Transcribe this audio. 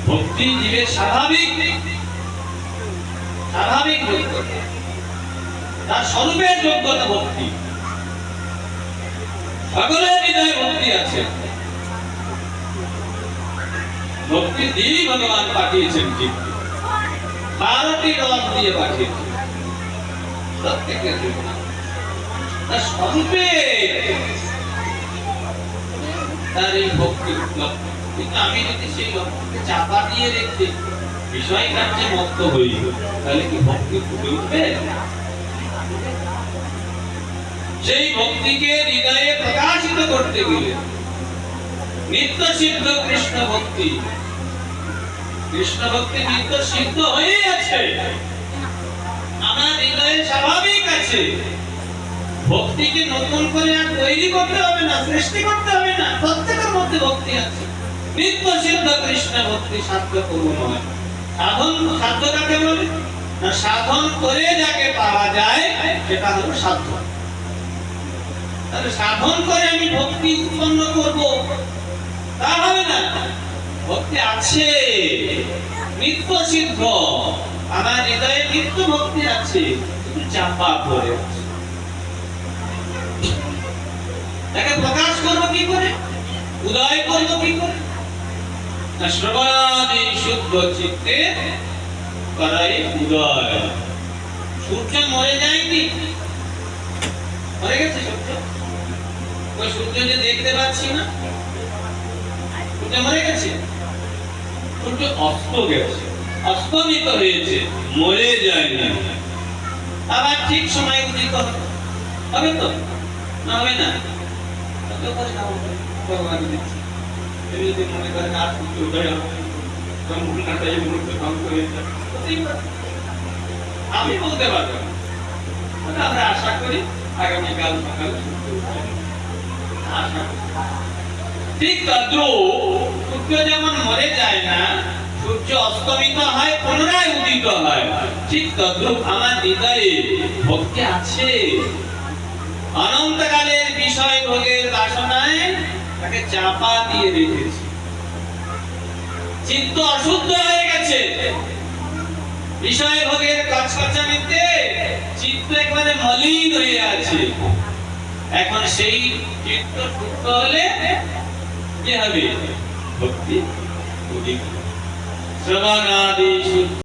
ভক্তি জীবের স্বাভাবিক যোগ্যতা, তার স্বরূপের যোগ্যতা ভক্তি। সকলের হৃদয়ে ভক্তি আছে, ভক্তি দিয়ে ভগবান পাঠিয়েছেন জীবকে, 12টি রস দিয়ে পাঠিয়েছেন প্রত্যেকের জন্য। তার স্বরূপে তার এই ভক্তি উপলব্ধ। কিন্তু আমি যদি সেই ভক্তিকে চাপা দিয়ে রেখে বিষয় কার্যে মত্ত হই, তাহলে কি ভক্তি ফুটে উঠবে? সেই ভক্তিকে হৃদয়ে প্রকাশিত করতে গেলে নিত্য সিদ্ধ কৃষ্ণ ভক্তি, কৃষ্ণ ভক্তি নিত্য সিদ্ধ হয়ে আছে, আমার হৃদয়ে স্বাভাবিক আছে। ভক্তিকে নতুন করে আর তৈরি করতে হবে না, সৃষ্টি করতে হবে না, প্রত্যেকের মধ্যে ভক্তি আছে। নিত্য সিদ্ধ কৃষ্ণ ভক্তি সাধ্য করুন নয়। সাধন, সাধ্য কাকে বলে না? সাধন করে যাকে পাওয়া যায় সেটা হলো সাধ্য। তাহলে সাধন করে আমি ভক্তি উৎপন্ন করব তা হবে না। ভক্তি আছে, নিত্য সিদ্ধ, আমার হৃদয়ে নিত্য ভক্তি আছে, কিন্তু চাপা পড়ে আছে। তাকে প্রকাশ করবো কি করে, উদয় করবো কি করে? না শ্রবণাদি শুদ্ধ চিত্তে করাই উদয়। সূর্য মরে যায়নি, মরে গেছে সূর্য? ওই সূর্য যে দেখতে পাচ্ছি না, সূর্য মরে গেছে? সূর্য অস্ত গেছে, অস্তমিত হয়েছে, মরে যায়নি। আবার ঠিক সময় উদিত হবে তো, না হবে না? ভগবান দিচ্ছে, যদি মনে করেন আর সূর্য উদয় হবে, আমি বলতে পারবো না। আমরা আশা করি আগামীকাল সকালে ঠিক তদ্রূপ সূর্য যেমন মরে যায় না, সূর্য অস্তমিত হয়, পুনরায় উদিত হয়, ঠিক তদ্রূপ আমার হৃদয়ে ভক্তি আছে। অনন্তকালের বিষয় ভোগের বাসনায় তাকে চাপা দিয়ে রেখেছি, চিত্ত অশুদ্ধ হয়ে গেছে। বিষয় ভোগের কচকচানিতে চিত্ত একেবারে মলিন হয়ে আছে। এখন সেই চিত্ত শুদ্ধ হলে কি হবে? ভক্তি উদিত, শ্রবণাদি শুদ্ধ।